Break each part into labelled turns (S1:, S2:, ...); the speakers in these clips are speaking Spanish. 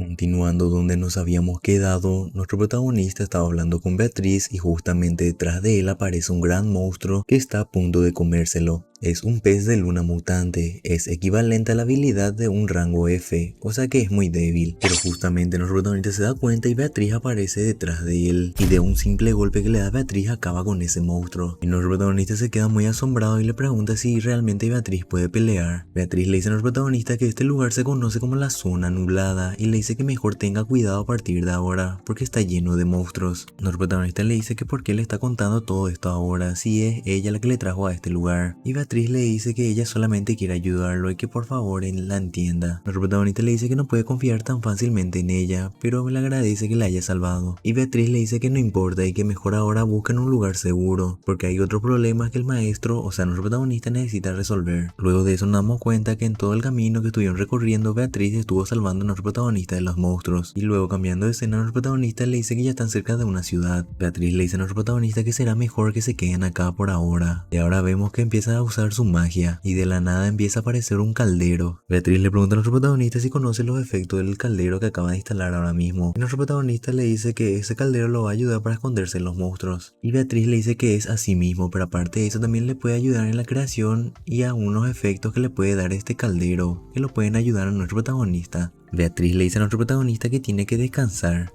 S1: Continuando donde nos habíamos quedado, nuestro protagonista estaba hablando con Beatriz y justamente detrás de él aparece un gran monstruo que está a punto de comérselo. Es un pez de luna mutante, es equivalente a la habilidad de un rango F, o sea que es muy débil. Pero justamente nuestro protagonista se da cuenta y Beatriz aparece detrás de él, y de un simple golpe que le da a Beatriz acaba con ese monstruo. Y nuestro protagonista se queda muy asombrado y le pregunta si realmente Beatriz puede pelear. Beatriz le dice a nuestro protagonista que este lugar se conoce como la zona nublada y le dice que mejor tenga cuidado a partir de ahora porque está lleno de monstruos. Nuestro protagonista le dice que por qué le está contando todo esto ahora si es ella la que le trajo a este lugar. Y Beatriz le dice que ella solamente quiere ayudarlo y que por favor él la entienda. Nuestro protagonista le dice que no puede confiar tan fácilmente en ella, pero le agradece que la haya salvado. Y Beatriz le dice que no importa y que mejor ahora busquen un lugar seguro, porque hay otros problemas que el maestro, o sea nuestro protagonista, necesita resolver. Luego de eso nos damos cuenta que en todo el camino que estuvieron recorriendo, Beatriz estuvo salvando a nuestro protagonista de los monstruos. Y luego cambiando de escena, nuestro protagonista le dice que ya están cerca de una ciudad. Beatriz le dice a nuestro protagonista que será mejor que se queden acá por ahora. Y ahora vemos que empieza a usar su magia y de la nada empieza a aparecer un caldero. Beatriz le pregunta a nuestro protagonista si conoce los efectos del caldero que acaba de instalar ahora mismo. Y nuestro protagonista le dice que ese caldero lo va a ayudar para esconderse en los monstruos. Y Beatriz le dice que es así mismo, pero aparte de eso también le puede ayudar en la creación y a unos efectos que le puede dar este caldero que lo pueden ayudar a nuestro protagonista. Beatriz le dice a nuestro protagonista que tiene que descansar.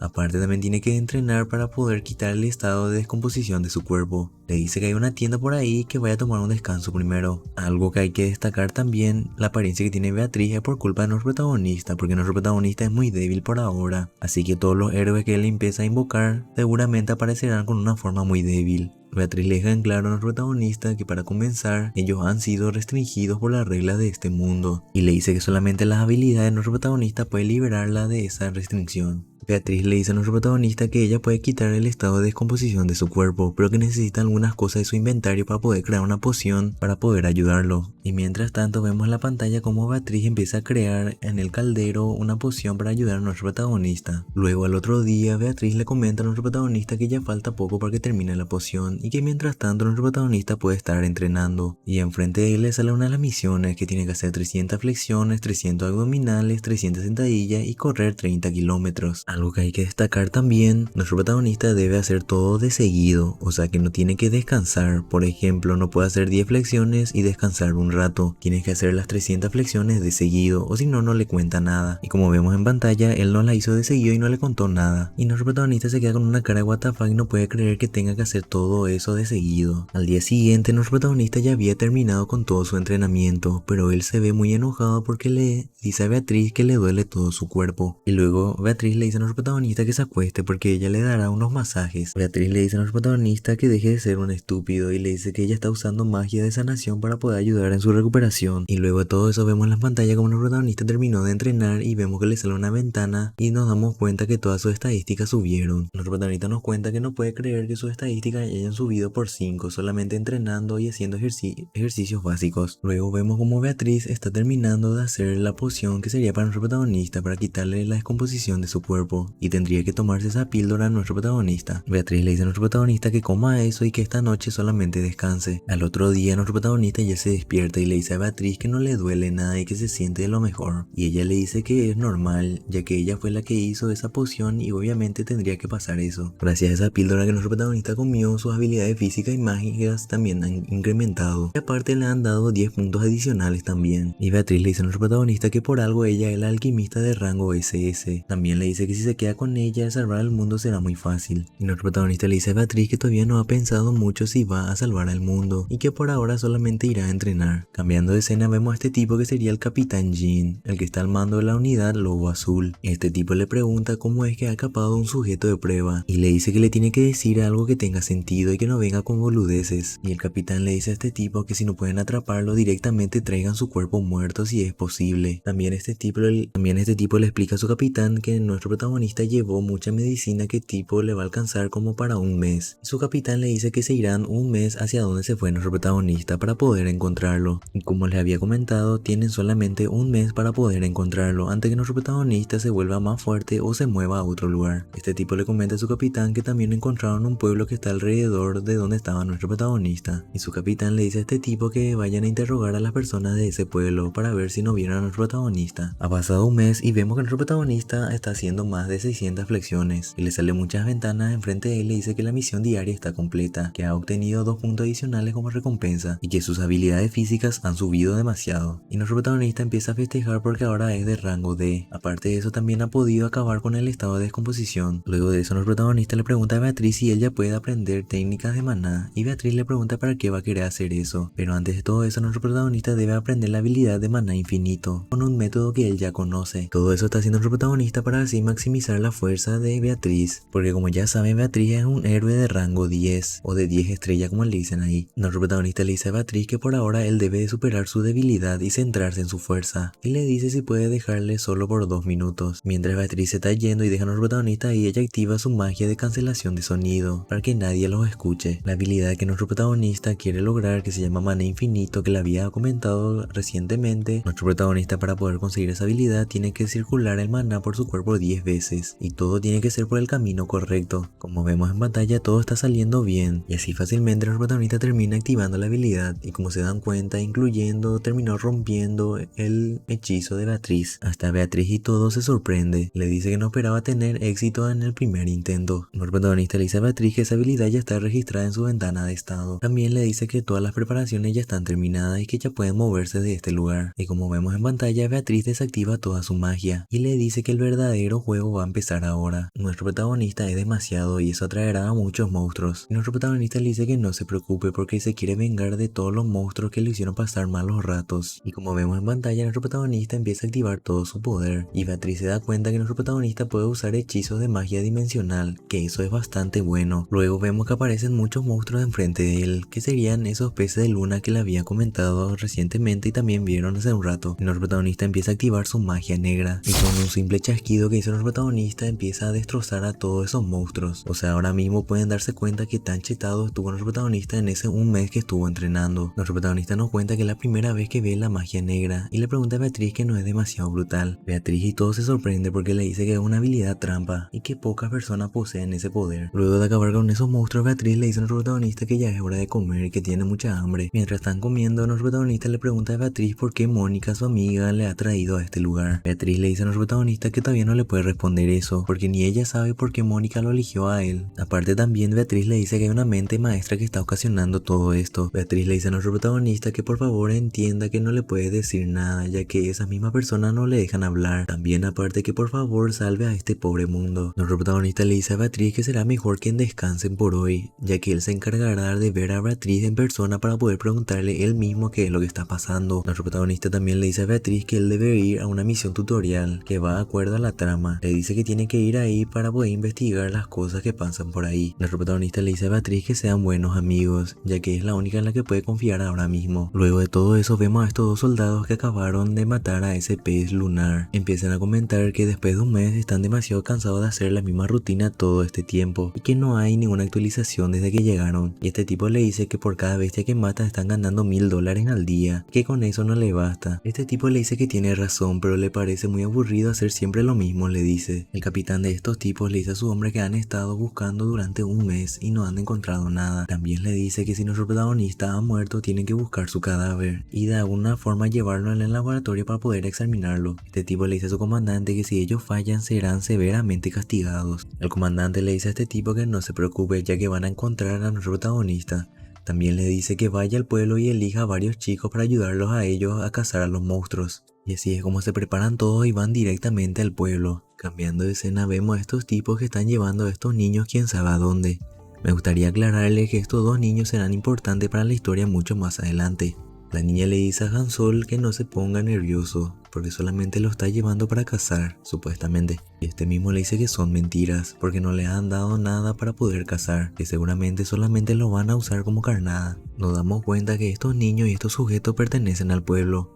S1: Aparte también tiene que entrenar para poder quitar el estado de descomposición de su cuerpo. Le dice que hay una tienda por ahí y que vaya a tomar un descanso primero. Algo que hay que destacar también, la apariencia que tiene Beatriz es por culpa de nuestro protagonista, porque nuestro protagonista es muy débil por ahora. Así que todos los héroes que él empieza a invocar seguramente aparecerán con una forma muy débil. Beatriz le deja en claro a nuestro protagonista que para comenzar, ellos han sido restringidos por las reglas de este mundo, y le dice que solamente las habilidades de nuestro protagonista pueden liberarla de esa restricción. Beatriz le dice a nuestro protagonista que ella puede quitar el estado de descomposición de su cuerpo, pero que necesita algunas cosas de su inventario para poder crear una poción para poder ayudarlo. Y mientras tanto vemos en la pantalla como Beatriz empieza a crear en el caldero una poción para ayudar a nuestro protagonista. Luego al otro día Beatriz le comenta a nuestro protagonista que ya falta poco para que termine la poción y que mientras tanto nuestro protagonista puede estar entrenando. Y enfrente de él le sale una de las misiones que tiene que hacer 300 flexiones, 300 abdominales, 300 sentadillas y correr 30 kilómetros. Algo que hay que destacar también, nuestro protagonista debe hacer todo de seguido, o sea que no tiene que descansar. Por ejemplo, no puede hacer 10 flexiones y descansar un rato. Tienes que hacer las 300 flexiones de seguido, o si no, no le cuenta nada. Y como vemos en pantalla, él no la hizo de seguido y no le contó nada. Y nuestro protagonista se queda con una cara de WTF y no puede creer que tenga que hacer todo eso de seguido. Al día siguiente, nuestro protagonista ya había terminado con todo su entrenamiento, pero él se ve muy enojado porque le dice a Beatriz que le duele todo su cuerpo. Y luego Beatriz le dice a nuestro protagonista que se acueste porque ella le dará unos masajes. Beatriz le dice a nuestro protagonista que deje de ser un estúpido y le dice que ella está usando magia de sanación para poder ayudar en su recuperación. Y luego de todo eso vemos en la pantalla como nuestro protagonista terminó de entrenar y vemos que le sale una ventana y nos damos cuenta que todas sus estadísticas subieron. Nuestro protagonista nos cuenta que no puede creer que sus estadísticas hayan subido por 5 solamente entrenando y haciendo ejercicios básicos. Luego vemos como Beatriz está terminando de hacer la poción que sería para nuestro protagonista para quitarle la descomposición de su cuerpo y tendría que tomarse esa píldora a nuestro protagonista. Beatriz le dice a nuestro protagonista que coma eso y que esta noche solamente descanse. Al otro día nuestro protagonista ya se despierta y le dice a Beatriz que no le duele nada y que se siente de lo mejor. Y ella le dice que es normal, ya que ella fue la que hizo esa poción y obviamente tendría que pasar eso. Gracias a esa píldora que nuestro protagonista comió, sus habilidades físicas y mágicas también han incrementado. Y aparte le han dado 10 puntos adicionales también. Y Beatriz le dice a nuestro protagonista que por algo ella es la alquimista de rango SS. También le dice que si se queda con ella, salvar al mundo será muy fácil. Y nuestro protagonista le dice a Beatriz que todavía no ha pensado mucho si va a salvar al mundo y que por ahora solamente irá a entrenar. Cambiando de escena vemos a este tipo que sería el Capitán Jean, el que está al mando de la unidad Lobo Azul. Este tipo le pregunta cómo es que ha escapado un sujeto de prueba y le dice que le tiene que decir algo que tenga sentido y que no venga con boludeces. Y el capitán le dice a este tipo que si no pueden atraparlo directamente traigan su cuerpo muerto si es posible. También este tipo le explica a su capitán que nuestro protagonista protagonista llevó mucha medicina que tipo le va a alcanzar como para un mes. Y su capitán le dice que se irán un mes hacia donde se fue nuestro protagonista para poder encontrarlo. Y como les había comentado, tienen solamente un mes para poder encontrarlo antes que nuestro protagonista se vuelva más fuerte o se mueva a otro lugar. Este tipo le comenta a su capitán que también encontraron un pueblo que está alrededor de donde estaba nuestro protagonista. Y su capitán le dice a este tipo que vayan a interrogar a las personas de ese pueblo para ver si no vieron a nuestro protagonista. Ha pasado un mes y vemos que nuestro protagonista está haciendo más de 600 flexiones y le sale muchas ventanas enfrente de él y le dice que la misión diaria está completa, que ha obtenido 2 puntos adicionales como recompensa y que sus habilidades físicas han subido demasiado. Y nuestro protagonista empieza a festejar porque ahora es de rango D. Aparte de eso, también ha podido acabar con el estado de descomposición. Luego de eso, nuestro protagonista le pregunta a Beatriz si ella puede aprender técnicas de maná y Beatriz le pregunta para qué va a querer hacer eso. Pero antes de todo eso, nuestro protagonista debe aprender la habilidad de maná infinito con un método que él ya conoce. Todo eso está haciendo nuestro protagonista para así maximizar la fuerza de Beatriz, porque como ya saben, Beatriz es un héroe de rango 10 o de 10 estrellas como le dicen ahí. Nuestro protagonista le dice a Beatriz que por ahora él debe de superar su debilidad y centrarse en su fuerza, y le dice si puede dejarle solo por 2 minutos. Mientras Beatriz se está yendo y deja a nuestro protagonista y ella activa su magia de cancelación de sonido para que nadie los escuche. La habilidad que nuestro protagonista quiere lograr, que se llama maná infinito, que le había comentado recientemente, nuestro protagonista para poder conseguir esa habilidad tiene que circular el maná por su cuerpo 10 veces y todo tiene que ser por el camino correcto. Como vemos en pantalla, todo está saliendo bien y así fácilmente nuestro protagonista termina activando la habilidad y como se dan cuenta, incluyendo, terminó rompiendo el hechizo de Beatriz. Hasta Beatriz y todo se sorprende, le dice que no esperaba tener éxito en el primer intento. Nuestro protagonista le dice a Beatriz que esa habilidad ya está registrada en su ventana de estado. También le dice que todas las preparaciones ya están terminadas y que ya pueden moverse de este lugar. Y como vemos en pantalla, Beatriz desactiva toda su magia y le dice que el verdadero juego va a empezar ahora. Nuestro protagonista es demasiado y eso atraerá a muchos monstruos. Y nuestro protagonista le dice que no se preocupe porque se quiere vengar de todos los monstruos que le hicieron pasar malos ratos. Y como vemos en pantalla, nuestro protagonista empieza a activar todo su poder y Beatriz se da cuenta que nuestro protagonista puede usar hechizos de magia dimensional, que eso es bastante bueno. Luego vemos que aparecen muchos monstruos enfrente de él, que serían esos peces de luna que le había comentado recientemente y también vieron hace un rato. Y nuestro protagonista empieza a activar su magia negra y con un simple chasquido que hizo nuestro protagonista empieza a destrozar a todos esos monstruos. O sea, ahora mismo pueden darse cuenta que tan chetado estuvo nuestro protagonista en ese un mes que estuvo entrenando. Nuestro protagonista nos cuenta que es la primera vez que ve la magia negra y le pregunta a Beatriz que no es demasiado brutal. Beatriz y todo se sorprende porque le dice que es una habilidad trampa y que pocas personas poseen ese poder. Luego de acabar con esos monstruos, Beatriz le dice a nuestro protagonista que ya es hora de comer y que tiene mucha hambre. Mientras están comiendo, nuestro protagonista le pregunta a Beatriz por qué Mónica, su amiga, le ha traído a este lugar. Beatriz le dice a nuestro protagonista que todavía no le puede responder eso porque ni ella sabe por qué Mónica lo eligió a él. Aparte también Beatriz le dice que hay una mente maestra que está ocasionando todo esto. Beatriz le dice a nuestro protagonista que por favor entienda que no le puede decir nada ya que esas mismas personas no le dejan hablar. También aparte que por favor salve a este pobre mundo. Nuestro protagonista le dice a Beatriz que será mejor que descansen por hoy, ya que él se encargará de ver a Beatriz en persona para poder preguntarle él mismo qué es lo que está pasando. Nuestro protagonista también le dice a Beatriz que él debe ir a una misión tutorial que va de acuerdo a la trama. Le dice que tiene que ir ahí para poder investigar las cosas que pasan por ahí. Nuestro protagonista le dice a Beatriz que sean buenos amigos, ya que es la única en la que puede confiar ahora mismo. Luego de todo eso vemos a estos dos soldados que acabaron de matar a ese pez lunar. Empiezan a comentar que después de un mes están demasiado cansados de hacer la misma rutina todo este tiempo y que no hay ninguna actualización desde que llegaron. Y este tipo le dice que por cada bestia que mata están ganando $1000 al día, que con eso no le basta. Este tipo le dice que tiene razón, pero le parece muy aburrido hacer siempre lo mismo, le dice. El capitán de estos tipos le dice a su hombre que han estado buscando durante un mes y no han encontrado nada. También le dice que si nuestro protagonista ha muerto tienen que buscar su cadáver y de alguna forma llevarlo en el laboratorio para poder examinarlo. Este tipo le dice a su comandante que si ellos fallan serán severamente castigados. El comandante le dice a este tipo que no se preocupe ya que van a encontrar a nuestro protagonista. También le dice que vaya al pueblo y elija a varios chicos para ayudarlos a ellos a cazar a los monstruos. Y así es como se preparan todos y van directamente al pueblo. Cambiando de escena vemos a estos tipos que están llevando a estos niños quién sabe a dónde. Me gustaría aclararle que estos dos niños serán importantes para la historia mucho más adelante. La niña le dice a Hansol que no se ponga nervioso, porque solamente lo está llevando para cazar, supuestamente. Y este mismo le dice que son mentiras, porque no le han dado nada para poder cazar, que seguramente solamente lo van a usar como carnada. Nos damos cuenta que estos niños y estos sujetos pertenecen al pueblo.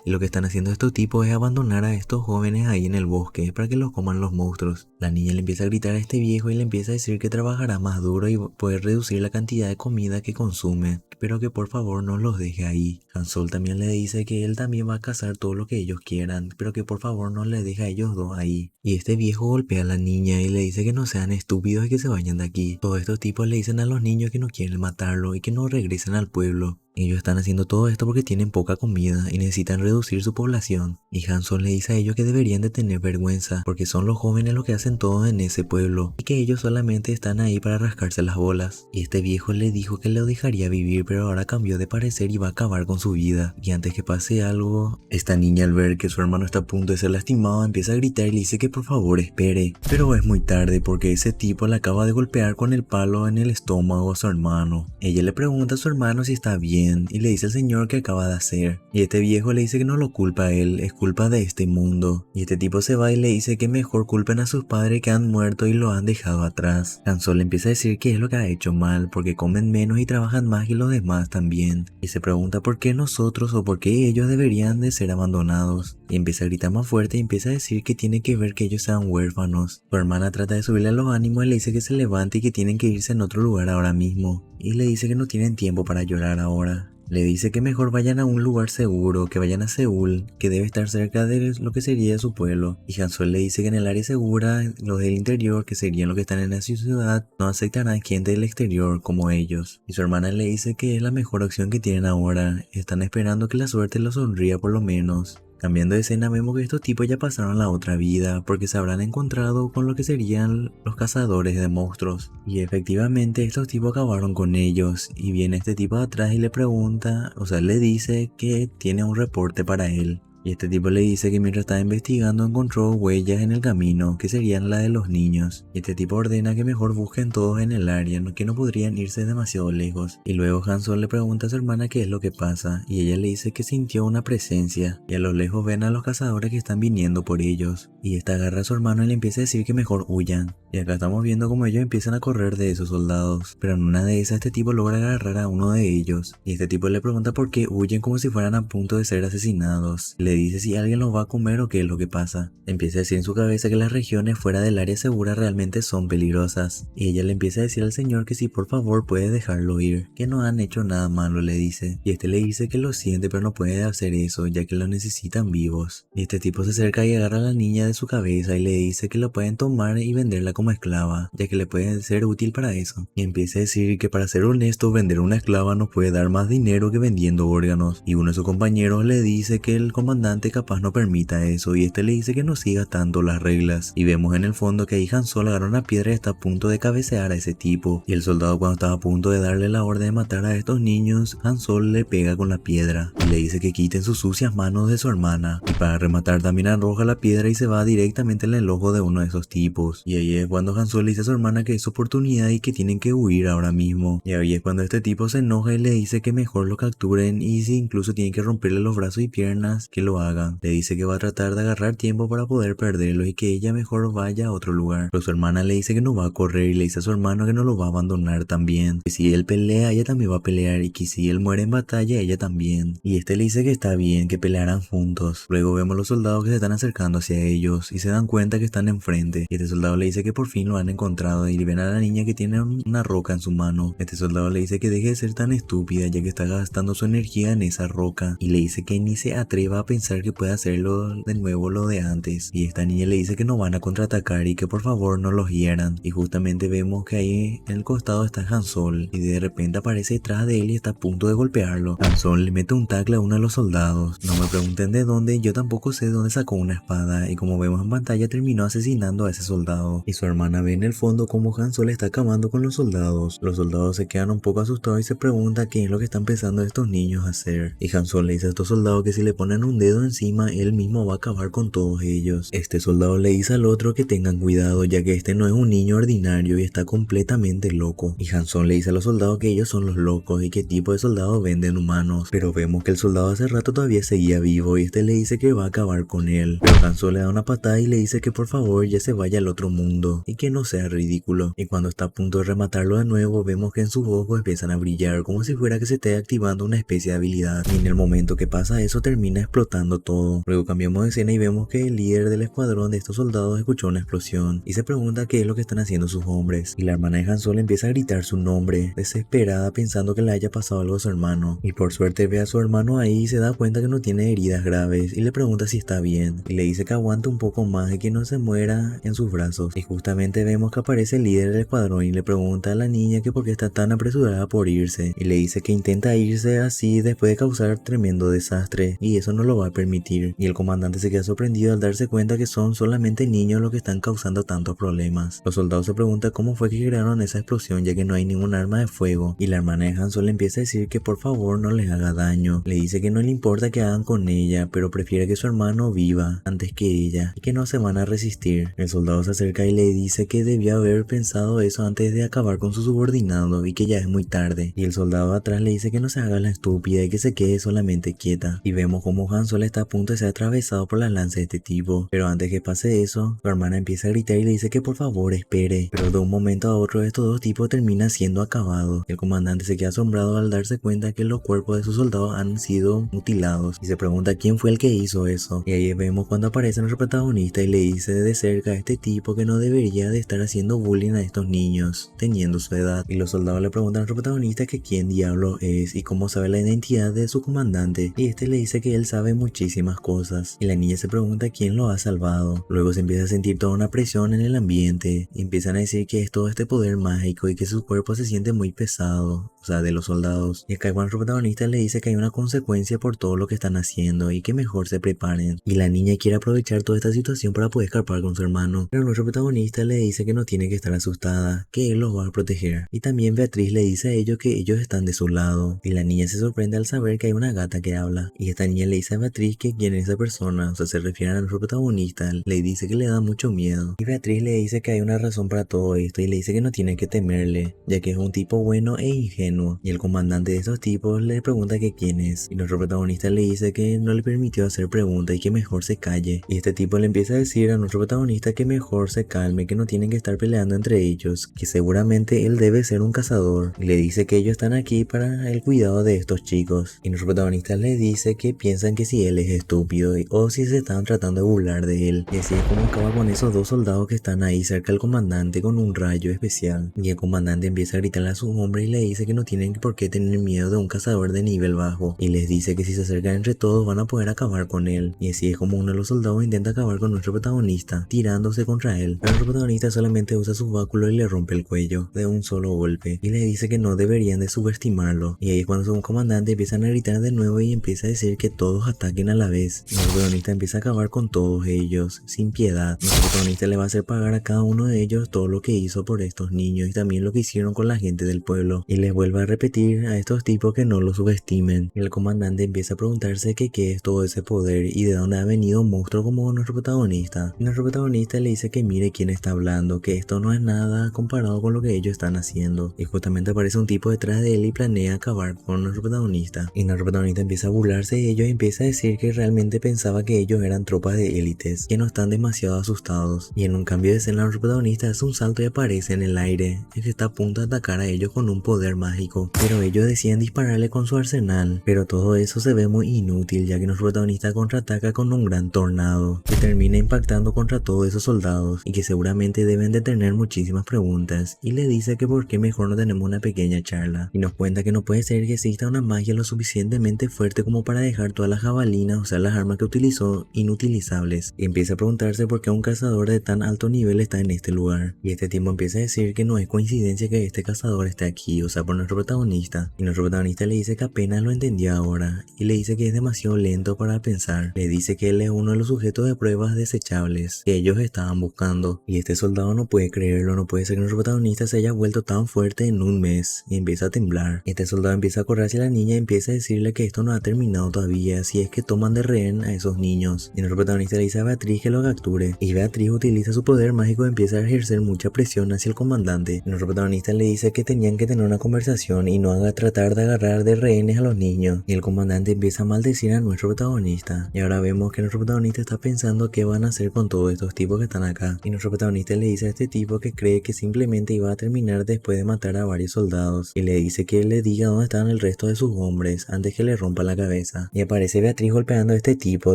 S1: Y lo que están haciendo estos tipos es abandonar a estos jóvenes ahí en el bosque para que los coman los monstruos. La niña le empieza a gritar a este viejo y le empieza a decir que trabajará más duro y poder reducir la cantidad de comida que consume, pero que por favor no los deje ahí. Han Sol también le dice que él también va a cazar todo lo que ellos quieran, pero que por favor no les deje a ellos dos ahí. Y este viejo golpea a la niña y le dice que no sean estúpidos y que se vayan de aquí. Todos estos tipos le dicen a los niños que no quieren matarlo y que no regresen al pueblo. Ellos están haciendo todo esto porque tienen poca comida y necesitan reducir su población. Y Han Sol le dice a ellos que deberían de tener vergüenza porque son los jóvenes los que hacen todo en ese pueblo y que ellos solamente están ahí para rascarse las bolas. Y este viejo le dijo que lo dejaría vivir, pero ahora cambió de parecer y va a acabar con su vida. Y antes que pase algo, esta niña al ver que su hermano está a punto de ser lastimado empieza a gritar y le dice que por favor espere. Pero es muy tarde porque ese tipo le acaba de golpear con el palo en el estómago a su hermano. Ella le pregunta a su hermano si está bien y le dice al señor que acaba de hacer. Y este viejo le dice que no lo culpa a él, es culpa de este mundo. Y este tipo se va y le dice que mejor culpen a sus padres que han muerto y lo han dejado atrás. Han Sol le empieza a decir que es lo que ha hecho mal porque comen menos y trabajan más que los demás también. Y se pregunta por qué nosotros o por qué ellos deberían de ser abandonados. Y empieza a gritar más fuerte y empieza a decir que tiene que ver que ellos sean huérfanos. Su hermana trata de subirle a los ánimos y le dice que se levante y que tienen que irse en otro lugar ahora mismo. Y le dice que no tienen tiempo para llorar ahora. Le dice que mejor vayan a un lugar seguro, que vayan a Seúl, que debe estar cerca de lo que sería su pueblo. Y Han Sol le dice que en el área segura, los del interior, que serían los que están en la ciudad, no aceptarán gente del exterior como ellos. Y su hermana le dice que es la mejor opción que tienen ahora, están esperando que la suerte los sonría por lo menos. Cambiando de escena vemos que estos tipos ya pasaron a la otra vida porque se habrán encontrado con lo que serían los cazadores de monstruos. Y efectivamente estos tipos acabaron con ellos y viene este tipo de atrás y le pregunta, o sea le dice que tiene un reporte para él. Y este tipo le dice que mientras estaba investigando encontró huellas en el camino que serían las de los niños. Y este tipo ordena que mejor busquen todos en el área, que no podrían irse demasiado lejos. Y luego Han Sol le pregunta a su hermana qué es lo que pasa y ella le dice que sintió una presencia. Y a lo lejos ven a los cazadores que están viniendo por ellos. Y esta agarra a su hermano y le empieza a decir que mejor huyan. Y acá estamos viendo como ellos empiezan a correr de esos soldados. Pero en una de esas este tipo logra agarrar a uno de ellos. Y este tipo le pregunta por qué huyen como si fueran a punto de ser asesinados. Le dice si alguien los va a comer o qué es lo que pasa. Empieza a decir en su cabeza que las regiones fuera del área segura realmente son peligrosas. Y ella le empieza a decir al señor que si por favor puede dejarlo ir, que no han hecho nada malo, le dice. Y este le dice que lo siente pero no puede hacer eso ya que lo necesitan vivos. Y este tipo se acerca y agarra a la niña de su cabeza y le dice que la pueden tomar y venderla como esclava, ya que le puede ser útil para eso. Y empieza a decir que para ser honesto vender una esclava nos puede dar más dinero que vendiendo órganos. Y uno de sus compañeros le dice que el comandante capaz no permita eso y este le dice que no siga tanto las reglas. Y vemos en el fondo que ahí Han Sol agarra una piedra y está a punto de cabecear a ese tipo. Y el soldado cuando estaba a punto de darle la orden de matar a estos niños, Han Sol le pega con la piedra y le dice que quiten sus sucias manos de su hermana. Y para rematar también arroja la piedra y se va directamente en el ojo de uno de esos tipos. Y ahí es cuando Han Sol le dice a su hermana que es oportunidad y que tienen que huir ahora mismo. Y ahí es cuando este tipo se enoja y le dice que mejor lo capturen y si incluso tienen que romperle los brazos y piernas, que lo hagan. Le dice que va a tratar de agarrar tiempo para poder perderlo y que ella mejor vaya a otro lugar. Pero su hermana le dice que no va a correr y le dice a su hermano que no lo va a abandonar también. Que si él pelea, ella también va a pelear y que si él muere en batalla, ella también. Y este le dice que está bien, que pelearán juntos. Luego vemos los soldados que se están acercando hacia ellos y se dan cuenta que están enfrente. Y este soldado le dice que por fin lo han encontrado y ven a la niña que tiene una roca en su mano. Este soldado le dice que deje de ser tan estúpida ya que está gastando su energía en esa roca. Y le dice que ni se atreva a pensar que puede hacerlo de nuevo lo de antes. Y esta niña le dice que no van a contraatacar y que por favor no los hieran. Y justamente vemos que ahí en el costado está Han Sol y de repente aparece detrás de él y está a punto de golpearlo. Han Sol le mete un tackle a uno de los soldados. No me pregunten de dónde, yo tampoco sé de dónde sacó una espada y como vemos en pantalla terminó asesinando a ese soldado. Y su hermana ve en el fondo como Han Sol está acabando con los soldados. Los soldados se quedan un poco asustados y se preguntan qué es lo que están pensando estos niños hacer. Y Han Sol le dice a estos soldados que si le ponen un dedo encima él mismo va a acabar con todos ellos. Este soldado le dice al otro que tengan cuidado ya que este no es un niño ordinario y está completamente loco. Y Han Sol le dice a los soldados que ellos son los locos y qué tipo de soldados venden humanos. Pero vemos que el soldado hace rato todavía seguía vivo y este le dice que va a acabar con él. Pero Han Sol le da una patada y le dice que por favor ya se vaya al otro mundo. esto y que no sea ridículo. Y cuando está a punto de rematarlo de nuevo, vemos que en sus ojos empiezan a brillar como si fuera que se esté activando una especie de habilidad. Y en el momento que pasa eso termina explotando todo. Luego cambiamos de escena y vemos que el líder del escuadrón de estos soldados escuchó una explosión y se pregunta qué es lo que están haciendo sus hombres. Y la hermana de Han Solo empieza a gritar su nombre, desesperada pensando que le haya pasado algo a su hermano. Y por suerte ve a su hermano ahí y se da cuenta que no tiene heridas graves y le pregunta si está bien. Y le dice que aguante un poco más y que no se muera en sus brazos. Y justamente vemos que aparece el líder del escuadrón y le pregunta a la niña que por qué está tan apresurada por irse. Y le dice que intenta irse así después de causar tremendo desastre y eso no lo va a permitir. Y el comandante se queda sorprendido al darse cuenta que son solamente niños los que están causando tantos problemas. Los soldados se preguntan cómo fue que crearon esa explosión ya que no hay ningún arma de fuego. Y la hermana de Han Solo empieza a decir que por favor no les haga daño. Le dice que no le importa que hagan con ella, pero prefiere que su hermano viva antes que ella y que no se van a resistir. El soldado se acerca y le dice que debió haber pensado eso antes de acabar con su subordinado y que ya es muy tarde. Y el soldado atrás le dice que no se haga la estúpida y que se quede solamente quieta. Y vemos como Han Solo está a punto de ser atravesado por la lanza de este tipo. Pero antes que pase eso, su hermana empieza a gritar y le dice que por favor espere. Pero de un momento a otro estos dos tipos terminan siendo acabados. El comandante se queda asombrado al darse cuenta que los cuerpos de sus soldados han sido mutilados y se pregunta quién fue el que hizo eso. Y ahí vemos cuando aparece nuestro protagonista y le dice de cerca a este tipo que no debería de estar haciendo bullying a estos niños teniendo su edad. Y los soldados le preguntan a nuestro protagonista que quién diablo es y cómo sabe la identidad de su comandante, y este le dice que él sabe muchísimas cosas. Y la niña se pregunta quién lo ha salvado. Luego se empieza a sentir toda una presión en el ambiente y empiezan a decir que es todo este poder mágico y que su cuerpo se siente muy pesado, o sea, de los soldados. Y acá nuestro protagonista le dice que hay una consecuencia por todo lo que están haciendo y que mejor se preparen. Y la niña quiere aprovechar toda esta situación para poder escapar con su hermano, pero nuestro protagonista le dice que no tiene que estar asustada, que él los va a proteger. Y también Beatriz le dice a ellos que ellos están de su lado. Y la niña se sorprende al saber que hay una gata que habla. Y esta niña le dice a Beatriz que quién es esa persona, o sea, se refiere a nuestro protagonista. Le dice que le da mucho miedo. Y Beatriz le dice que hay una razón para todo esto y le dice que no tiene que temerle, ya que es un tipo bueno e ingenuo. Y el comandante de esos tipos le pregunta que quién es. Y nuestro protagonista le dice que no le permitió hacer preguntas y que mejor se calle. Y este tipo le empieza a decir a nuestro protagonista que mejor se calme, que no tienen que estar peleando entre ellos, que seguramente él debe ser un cazador. Y le dice que ellos están aquí para el cuidado de estos chicos. Y nuestro protagonista le dice que piensan que si él es estúpido o si se están tratando de burlar de él. Y así es como acaba con esos dos soldados que están ahí cerca del comandante con un rayo especial. Y el comandante empieza a gritarle a sus hombres y le dice que no tienen por qué tener miedo de un cazador de nivel bajo. Y les dice que si se acercan entre todos van a poder acabar con él. Y así es como uno de los soldados intenta acabar con nuestro protagonista, tirándose contra él. Pero nuestro protagonista solamente usa su báculo y le rompe el cuello de un solo golpe. Y le dice que no deberían de subestimarlo. Y ahí es cuando su comandante empiezan a gritar de nuevo y empieza a decir que todos ataquen a la vez. Y nuestro protagonista empieza a acabar con todos ellos, sin piedad. Nuestro protagonista le va a hacer pagar a cada uno de ellos todo lo que hizo por estos niños y también lo que hicieron con la gente del pueblo. Y les vuelve a repetir a estos tipos que no lo subestimen. Y el comandante empieza a preguntarse que qué es todo ese poder y de dónde ha venido un monstruo como nuestro protagonista. Y nuestro protagonista le dice que mire quién está hablando, que esto no es nada comparado con lo que ellos están haciendo. Y justamente aparece un tipo detrás de él y planea acabar con nuestro protagonista. Y nuestro protagonista empieza a burlarse de ellos y empieza a decir que realmente pensaba que ellos eran tropas de élites, que no están demasiado asustados. Y en un cambio de escena nuestro protagonista hace un salto y aparece en el aire, y que está a punto de atacar a ellos con un poder mágico. Pero ellos deciden dispararle con su arsenal, pero todo eso se ve muy inútil ya que nuestro protagonista contraataca con un gran tornado que termina impactando contra todos esos soldados y que seguramente deben de tener muchísimas preguntas, y le dice que por qué mejor no tenemos una pequeña charla y nos cuenta que no puede ser que exista una magia lo suficientemente fuerte como para dejar todas las jabalinas, o sea las armas que utilizó, inutilizables, y empieza a preguntarse por qué un cazador de tan alto nivel está en este lugar. Y este tiempo empieza a decir que no es coincidencia que este cazador esté aquí, o sea por nuestro protagonista, y nuestro protagonista le dice que apenas lo entendió ahora y le dice que es demasiado lento para pensar. Le dice que él es uno de los sujetos de pruebas desechables que ellos estaban buscando, y este soldado no puede creerlo, no puede ser que nuestro protagonista se haya vuelto tan fuerte en un mes, y empieza a temblar. Este soldado empieza a correr hacia la niña y empieza a decirle que esto no ha terminado todavía, si es que toman de rehén a esos niños. Y nuestro protagonista le dice a Beatriz que lo capture, y Beatriz utiliza su poder mágico y empieza a ejercer mucha presión hacia el comandante. Y nuestro protagonista le dice que tenían que tener una conversación y no haga tratar de agarrar de rehenes a los niños, y el comandante empieza a maldecir a nuestro protagonista. Y ahora vemos que nuestro protagonista está pensando qué van a hacer con todos estos tipos que están acá, y nuestro protagonista protagonista le dice a este tipo que cree que simplemente iba a terminar después de matar a varios soldados y le dice que le diga dónde están el resto de sus hombres antes que le rompa la cabeza. Y aparece Beatriz golpeando a este tipo,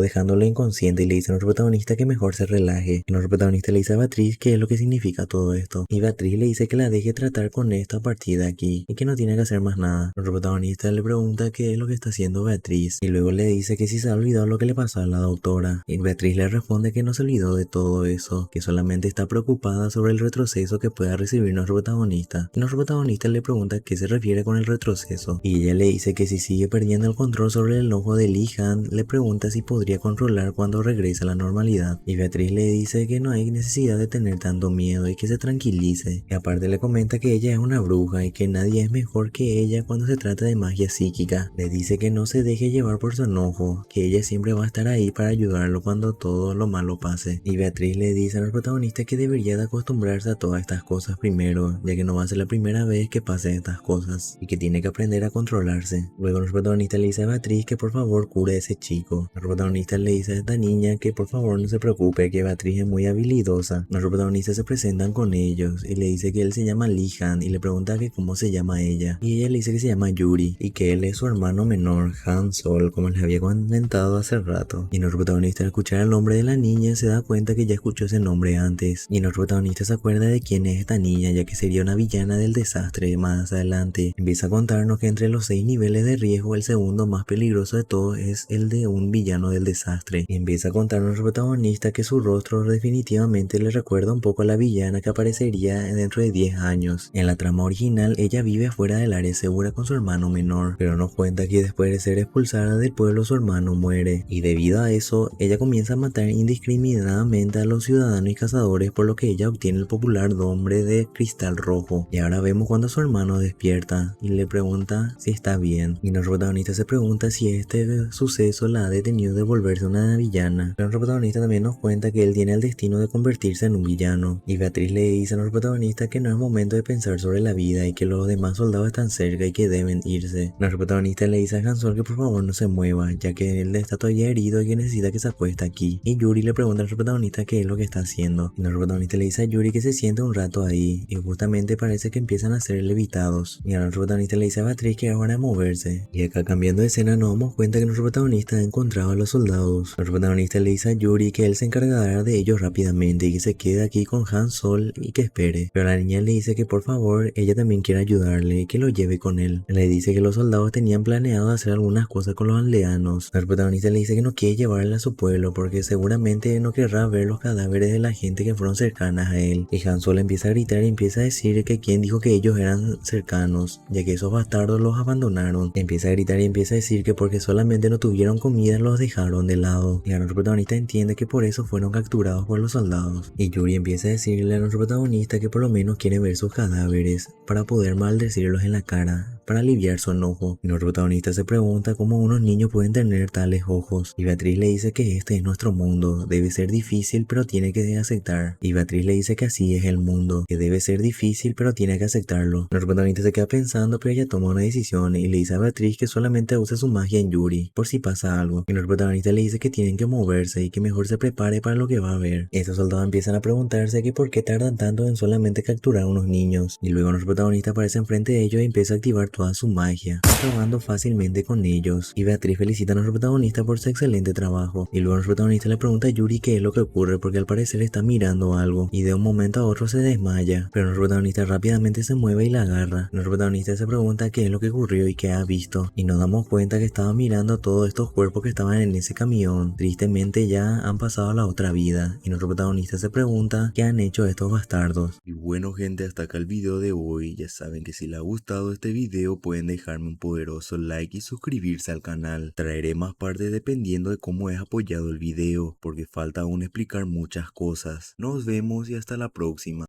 S1: dejándolo inconsciente, y le dice a nuestro protagonista que mejor se relaje. Y nuestro protagonista le dice a Beatriz qué es lo que significa todo esto. Y Beatriz le dice que la deje tratar con esto a partir de aquí y que no tiene que hacer más nada. Nuestro protagonista le pregunta qué es lo que está haciendo Beatriz y luego le dice que si se ha olvidado lo que le pasó a la doctora. Y Beatriz le responde que no se olvidó de todo eso, que solamente está preocupada sobre el retroceso que pueda recibir nuestro protagonista. Y nuestro protagonista le pregunta qué se refiere con el retroceso y ella le dice que si sigue perdiendo el control sobre el ojo de Lee Han, le pregunta si podría controlar cuando regrese a la normalidad. Y Beatriz le dice que no hay necesidad de tener tanto miedo y que se tranquilice. Y aparte le comenta que ella es una bruja y que nadie es mejor que ella cuando se trata de magia psíquica. Le dice que no se deje llevar por su enojo, que ella siempre va a estar ahí para ayudarlo cuando todo lo malo pase. Y Beatriz le dice al protagonista que debería de acostumbrarse a todas estas cosas primero, ya que no va a ser la primera vez que pasen estas cosas y que tiene que aprender a controlarse. Luego nuestro protagonista le dice a Beatriz que por favor cure a ese chico. Nuestro protagonista le dice a esta niña que por favor no se preocupe, que Beatriz es muy habilidosa. Nuestros protagonistas se presentan con ellos y le dice que él se llama Lee Han y le pregunta que cómo se llama ella. Y ella le dice que se llama Yuri y que él es su hermano menor, Han Sol, como les había comentado hace rato. Y nuestro protagonista al escuchar el nombre de la niña se da cuenta que ya escuchó ese nombre antes. Y nuestro protagonista se acuerda de quién es esta niña, ya que sería una villana del desastre más adelante. Empieza a contarnos que entre los 6 niveles de riesgo el segundo más peligroso de todos es el de un villano del desastre. Y empieza a contarnos nuestro protagonista que su rostro definitivamente le recuerda un poco a la villana que aparecería dentro de 10 años. En la trama original ella vive fuera del área segura con su hermano menor, pero nos cuenta que después de ser expulsada del pueblo su hermano muere, y debido a eso ella comienza a matar indiscriminadamente a los ciudadanos y cazadores, por lo que ella obtiene el popular nombre de Cristal Rojo. Y ahora vemos cuando su hermano despierta y le pregunta si está bien, y nuestro protagonista se pregunta si este suceso la ha detenido de volverse una villana. Pero nuestro protagonista también nos cuenta que él tiene el destino de convertirse en un villano, y Beatriz le dice a nuestro protagonista que no es momento de pensar sobre la vida y que los demás soldados están cerca y que deben irse. Nuestro protagonista le dice a Han Sol que por favor no se mueva, ya que él está todavía herido y que necesita que se acueste aquí. Y Yuri le pregunta a nuestro protagonista qué es lo que está haciendo, y nuestro protagonista le dice a Yuri que se siente un rato ahí, y justamente parece que empiezan a ser levitados. Y a nuestro protagonista le dice a Beatriz que es hora de moverse. Y acá, cambiando de escena, nos damos cuenta que nuestro protagonista ha encontrado a los soldados. Nuestro protagonista le dice a Yuri que él se encargará de ellos rápidamente y que se quede aquí con Han Sol y que espere. Pero la niña le dice que por favor ella también quiere ayudarle y que lo lleve con él. Le dice que los soldados tenían planeado hacer algunas cosas con los aldeanos. El protagonista le dice que no quiere llevarla a su pueblo porque seguramente no querrá ver los cadáveres de la gente que fueron cercanas a él. Y Han Solo empieza a gritar y empieza a decir que quien dijo que ellos eran cercanos, ya que esos bastardos los abandonaron. Empieza a gritar y empieza a decir que porque solamente no tuvieron comida los dejaron de lado. Y nuestro protagonista entiende que por eso fueron capturados por los soldados. Y Yuri empieza a decirle a nuestro protagonista que por lo menos quiere ver sus cadáveres para poder maldecirlos en la cara, para aliviar su enojo. Y nuestro protagonista se pregunta cómo unos niños pueden tener tales ojos. Y Beatriz le dice que este es nuestro mundo, debe ser difícil pero tiene que aceptar. Y Beatriz le dice que así es el mundo, que debe ser difícil pero tiene que aceptarlo. Nuestro protagonista se queda pensando, pero ella toma una decisión y le dice a Beatriz que solamente use su magia en Yuri, por si pasa algo. Y nuestro protagonista le dice que tienen que moverse y que mejor se prepare para lo que va a ver. Estos soldados empiezan a preguntarse que por qué tardan tanto en solamente capturar a unos niños. Y luego nuestro protagonista aparece enfrente de ellos y empieza a activar toda su magia, acabando fácilmente con ellos. Y Beatriz felicita a nuestro protagonista por su excelente trabajo. Y luego nuestro protagonista le pregunta a Yuri qué es lo que ocurre, porque al parecer está mirando algo y de un momento a otro se desmaya. Pero nuestro protagonista rápidamente se mueve y la agarra. Nuestro protagonista se pregunta qué es lo que ocurrió y qué ha visto. Y nos damos cuenta que estaba mirando todos estos cuerpos que estaban en ese camión. Tristemente ya han pasado a la otra vida. Y nuestro protagonista se pregunta qué han hecho estos bastardos. Y bueno gente, hasta acá el video de hoy. Ya saben que si les ha gustado este video pueden dejarme un poderoso like y suscribirse al canal. Traeré más partes dependiendo de cómo es apoyado el video, porque falta aún explicar muchas cosas. Nos vemos y hasta la próxima.